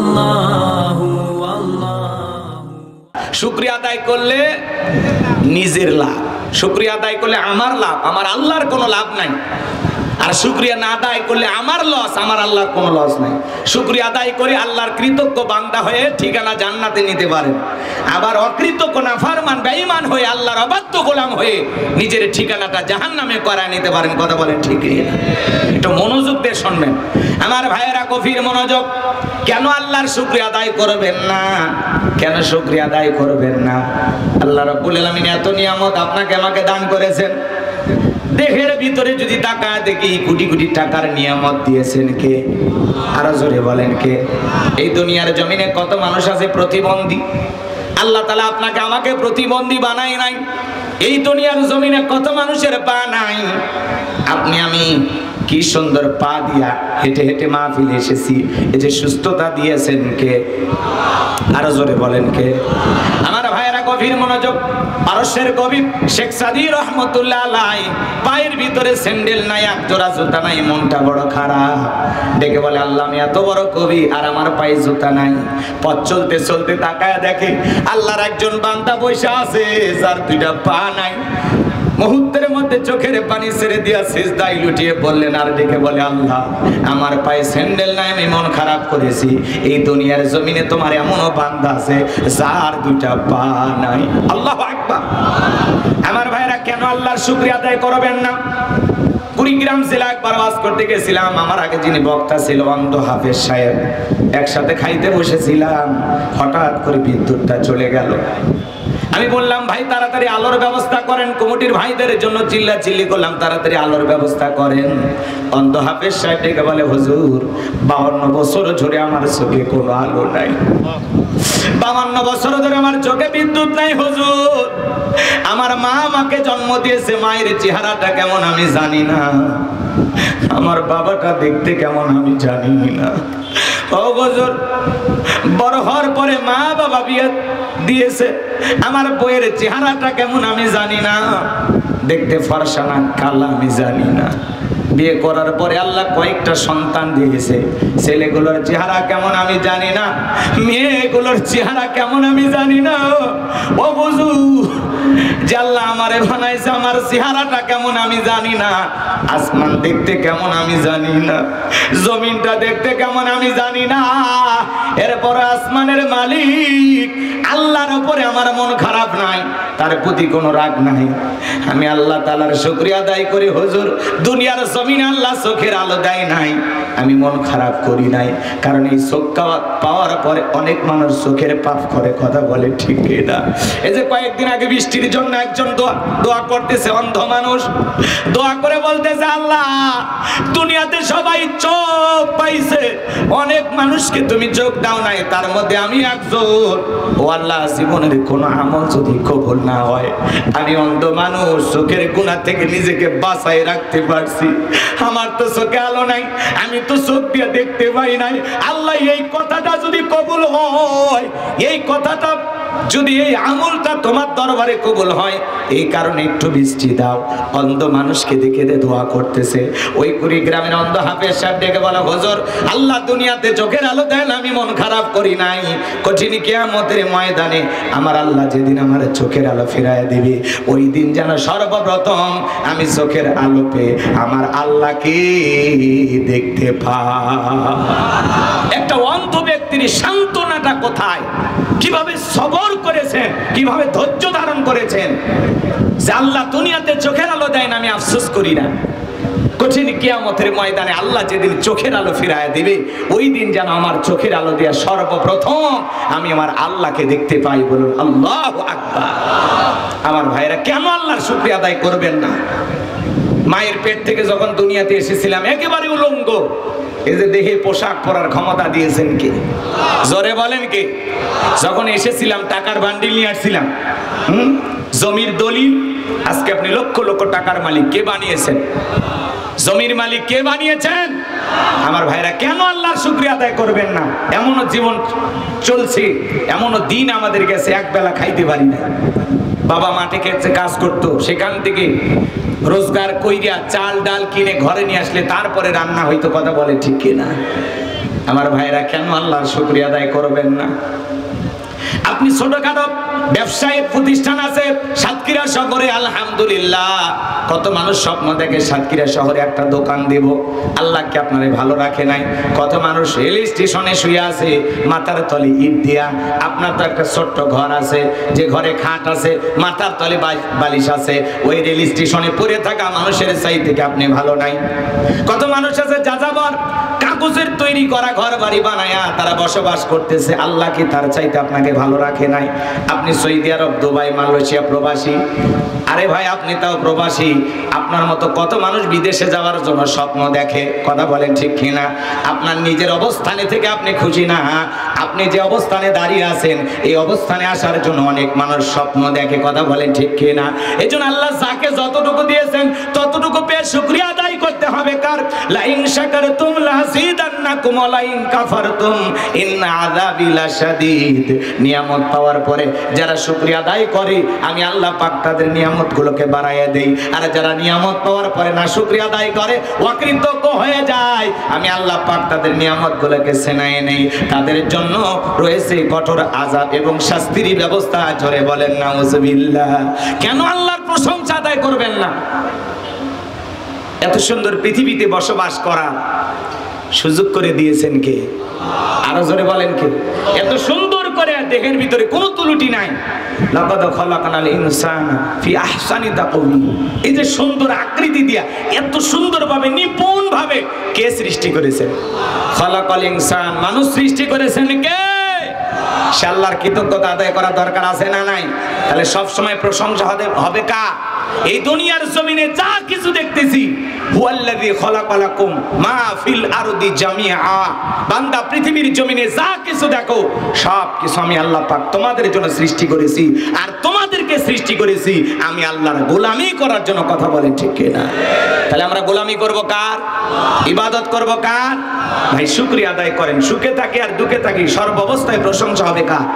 আল্লাহু আল্লাহ। শুকরিয়া আদায় করলে নিজের লাভ, শুকরিয়া আদায় করলে আমার লাভ, আমার আল্লাহর কোনো লাভ নাই। আর শুকরিয়া না আদায় করলে আমার লস, আমার আল্লাহর কোনো লস নাই। শুকরিয়া আদায় করে আল্লাহর কৃতজ্ঞ বান্দা হয়ে ঠিকানা জান্নাতে নিতে পারেন। আবার অকৃতজ্ঞ নাফরমান বেঈমান হয়ে আল্লাহর অবাধ্য গোলাম হয়ে নিজের ঠিকানাটা জাহান্নামে করায় নিতে পারেন। কথা বলেন ঠিক না? একটু মনোযোগ দিয়ে শুনবেন আমার ভাইয়েরা, গভীর মনোযোগ। কেন আল্লাহর শুকরিয়া আদায় করবেন না? কেন শুকরিয়া আদায় করবেন না? আল্লাহ রাব্বুল আলামিন এত নিয়ামত আপনাকে আমাকে দান করেছেন। দেহের ভিতরে যদি তাকায় দেখি কোটি কোটি টাকার নিয়ামত দিয়েছেন কে? আরো জোরে বলেন কে? এই দুনিয়ার জমিনে কত মানুষ আছে প্রতিবন্ধী? আল্লাহ তাআলা আপনাকে আমাকে প্রতিবন্ধী বানায় নাই। এই দুনিয়ার জমিনে কত মানুষের পা নাই? আপনি আমি কি সুন্দর পা দিয়া হেঁটে হেঁটে মাহফিলে এসেছি। এই যে সুস্থতা দিয়েছেন কে? আরো জোরে বলেন কে? আমার ভাইয়েরা, গভীর মনোযোগ। পারস্যের কবি শেখ সাদী রহমতুল্লাহ আলাইহি পায়ের ভিতরে স্যান্ডেল নাই, এক জোড়া জুতা নাই, মনটা বড় খারাপ। ডেকে বলে, আল্লাহ আমি এত বড় কবি আর আমার পায়ে জুতা নাই। পথ চলতে চলতে তাকায় দেখে আল্লাহর একজন বান্দা বসে আছে যার দুইটা পা নাই। মুহূর্তের মধ্যে চোখের পানি ছেড়ে দিয়া সিজদায় লুটিয়ে বললেন, আর ডেকে বলে, আল্লাহ আমার পায়ে স্যান্ডেল নাই, আমি মন খারাপ করেছি। এই দুনিয়ার জমিনে তোমার এমনও বান্দা আছে যার দুইটা পা নাই। আল্লাহু আকবার। আমার ভাইরা, কেন আল্লাহর শুকরিয়া আদায় করবেন না? কুড়িগ্রাম জেলা একবার ওয়াজ করতে গেছিলাম। আমার আগে যিনি বক্তা ছিল অন্ধ হাফেজ সাহেব, একসাথে খাইতে বসেছিলাম। হঠাৎ করে বিদ্যুৎটা চলে গেল। আমি বললাম, ভাই তাড়াতাড়ি আলোর ব্যবস্থা করেন। কমিটির ভাইদের জন্য চিল্লা চিল্লি করলাম, তাড়াতাড়ি আলোর ব্যবস্থা করেন। অন্ধ হাফেজ সাহেব ডেকে বলে, হুজুর 52 বছর ধরে আমার চোখে কোনো আলো নাই। 52 বছর ধরে আমার চোখে বিদ্যুৎ নাই হুজুর। আমার মা আমাকে জন্ম দিয়েছে, মায়ের চেহারাটা কেমন আমি জানি না, আমার বাবাটা দেখতে কেমন আমি জানি না। ও হুজুর, বড় হওয়ার পরে মা বাবা বিয়ে দিয়েছে, আমার বইয়ের চেহারাটা কেমন আমি জানি না, দেখতে ফর্সা না কালা আমি জানি না। বিয়ে করার পরে আল্লাহ কয়েকটা সন্তান দিয়েছে, ছেলেগুলোর চেহারা কেমন আমি জানি না, মেয়েগুলোর চেহারা কেমন আমি জানি না। ও বুঝু, যে আল্লাহ আমারে বানাইছে আমার চেহারাটা কেমন আমি জানি না, আসমান দেখতে কেমন আমি জানি না, জমিনটা দেখতে কেমন আমি জানি না। এরপর আসমানের মালিক আল্লাহর উপরে আমার মন খারাপ নাই, তার প্রতি কোনো রাগ নাই। আমি আল্লাহ তাআলার শুকরিয়া আদায় করি, হুজুর দুনিয়ার জমিনে আল্লাহ চোখের আলো দেয় নাই, আমি মন খারাপ করি নাই। কারণ এই চোখ পাওয়ার পরে অনেক মানুষ চোখের পাপ করে। কথা বলে ঠিক না? এই যে কয়েকদিন আগে বৃষ্টির জন্য একজন দোয়া করতেছে, অন্ধ মানুষ দোয়া করে বলতেছে, আল্লাহ দুনিয়াতে সবাই চোখ পাইছে, অনেক মানুষকে তুমি চোখ দাও নাই, তার মধ্যে আমি একজন। ও আল্লাহ, জীবনের কোনো আমল যদি কবুল না হয়, আমি অন্ধ মানুষ চোখের গুনাহ থেকে নিজেকে বাঁচাই রাখতে পারছি, আমার তো চোখে আলো নাই, আমি তো চোখ দিয়ে দেখতে পাই নাই। আল্লাহ এই কথাটা যদি কবুল হয়, এই কথাটা যদি এই আমলটা তোমার দরবারে কবুল হয়, এই কারণে একটু বৃষ্টি দাও। অন্ধ মানুষকে দেখে দোয়া করতেছে। ওই কুড়িগ্রামের অন্ধ হাফেজ সাহেব ডেকে বলা, হুজুর আল্লাহ দুনিয়াতে চোখের আলো দেন, আমি মন খারাপ করি নাই। কঠিন কিয়ামতের ময়দানে আমার আল্লাহ যেদিন আমার চোখের আলো ফিরায় দিবে, ওই দিন যেন সর্বপ্রথম আমি চোখের আলো পেয়ে আমার আল্লাহকে দেখতে পাই। একটা অন্ধ ব্যক্তির সান্ত্বনাটা কোথায়, কিভাবে সবর করেছেন, কিভাবে ধৈর্য ধারণ করেছেন, যে আল্লাহ দুনিয়াতে চোখের আলো দেয় না, আমি আফসোস করি না। কঠিন কিয়ামতের ময়দানে আল্লাহ যেদিন চোখের আলো ফিরায় দিবে, ওই দিন যেন আমার চোখের আলো দেয়া সর্বপ্রথম আমি আমার আল্লাহকে দেখতে পাই। বলুন আল্লাহু আকবার। আমার ভাইরা, কেন আল্লাহর শুকরিয়া আদায় করবেন না? মায়ের পেট থেকে যখন দুনিয়াতে এসেছিলাম একেবারে উলঙ্গ, এই যে দেহে পোশাক পরার ক্ষমতা দিয়েছেন কে? জোরে বলেন কে? যখন এসেছিলাম টাকার বান্ডিল নিয়ে আসছিলাম, জমির দলিল, আজকে আপনি লক্ষ লক্ষ টাকার মালিক, কে বানিয়েছেন? জমির মালিক কে বানিয়েছেন? আমার ভাইরা, কেন আল্লাহর শুকরিয়া আদায় করবেন না? এমনও জীবন চলছে, এমনও দিন আমাদের গেছে এক বেলা খাইতে পারি না। বাবা মাঠে খেতে কাজ করতো, সেখান থেকে রোজগার কইরা চাল ডাল কিনে ঘরে নিয়ে আসলে তারপরে রান্না হইতো। কথা বলে ঠিক কিনা? আমার ভাইরা কেন আল্লাহর শুকরিয়া আদায় করবেন না? আপনি ছোটখাটো ব্যবসায়িক প্রতিষ্ঠান আছে সাতক্ষীরা শহরে, আলহামদুলিল্লাহ কত মানুষ স্বপ্ন দেখে সাতক্ষীরা শহরে একটা দোকান দেব, আল্লাহকে আপনারে ভালো রাখে নাই। কত মানুষ রেল স্টেশনে শুয়ে আছে মাথার তলে ইট দিয়া, আপনার তো একটা ছোট্ট ঘর আছে, যে ঘরে খাট আছে, মাথার তলে বালিশ আছে, ওই রেল স্টেশনে পড়ে থাকা মানুষের চাই থেকে আপনি ভালো নাই। কত মানুষ আছে যাযাবর কাগজের তৈরি করা ঘর বাড়ি বানায়া তারা বসবাস করতেছে, আল্লাহ কি তার চাইতে আপনাকে ভালো রাখে নাই? আপনি সৌদি আরব, দুবাই, মালয়েশিয়া প্রবাসী, আরে ভাই আপনি তাও প্রবাসী, আপনার মতো কত মানুষ বিদেশে যাওয়ার জন্য স্বপ্ন দেখে, কথা বলেন ঠিক কিনা? আপনার নিজের অবস্থানে থেকে আপনি খুশি না, আপনি যে অবস্থানে দাঁড়িয়ে আছেন এই অবস্থানে আসার জন্য অনেক মানুষ স্বপ্ন দেখে, কথা বলেন ঠিক কিনা? এই জন্য আল্লাহ যাকে যতটুকু দিয়েছেন ততটুকু পেয়ে শুকরিয়া আদায় করতে হবে। কার লাইন শাকারতুম লাযিদান্নাকুম ওয়া লাইন কাফারতুম ইন্না আযাবি লাশাদীদ। নিয়ামত পাওয়ার পরে যারা শুকরিয়া আদায় করে আমি আল্লাহ পাক তাদের নিয়ামতগুলোকে বাড়াইয়া দেই, আর যারা নিয়ামত পাওয়ার পরে না শুকরিয়া আদায় করে অকৃতজ্ঞ হয়ে যায় আমি আল্লাহ পাক তাদের নিয়ামতগুলোকে ছিনায়ে নেই। তাদের জন্য রয়েছে কঠোর আযাব এবং শাস্তির ব্যবস্থা। জোরে বলেন নাউজুবিল্লাহ। কেন আল্লাহর প্রশংসা আদায় করবেন না? এত সুন্দর পৃথিবীতে বসবাস করার সুযোগ করে দিয়েছেন কে? আরো জোরে বলেন কে? এত সুন্দর করে দেহের ভিতরে কোনো ত্রুটি নাই। লাকাদ খালাকনাল ইনসানা ফি আহসানি তাকওয়িম। এই যে সুন্দর আকৃতি দিয়া এত সুন্দরভাবে নিপুণভাবে কে সৃষ্টি করেছেন? খালাকাল ইনসান, মানুষ সৃষ্টি করেছেন কে? সে আল্লাহর কৃতজ্ঞতা আদায় করা দরকার আছে না নাই? তাহলে সব সময় প্রশংসা হবে কার? এই দুনিয়ার জমিনে যা কিছু দেখতেছি হুয়াল্লাযী খালাকালাকুম মা ফিল আরদি জামিআ। বান্দা পৃথিবীর জমিনে যা কিছু দেখো সব কিছু আমি আল্লাহ পাক তোমাদের জন্য সৃষ্টি করেছি, আর তোমাদেরকে সৃষ্টি করেছি আমি আল্লাহর গোলামি করার জন্য, কথা বলেন ঠিক কিনা? তাহলে আমরা গোলামি করব কার? ইবাদত করব কার? ভাই শুকরিয়া আদায় করেন, সুখে থাকি আর দুঃখে থাকি সর্ব অবস্থায় প্রশংসা হবে কার?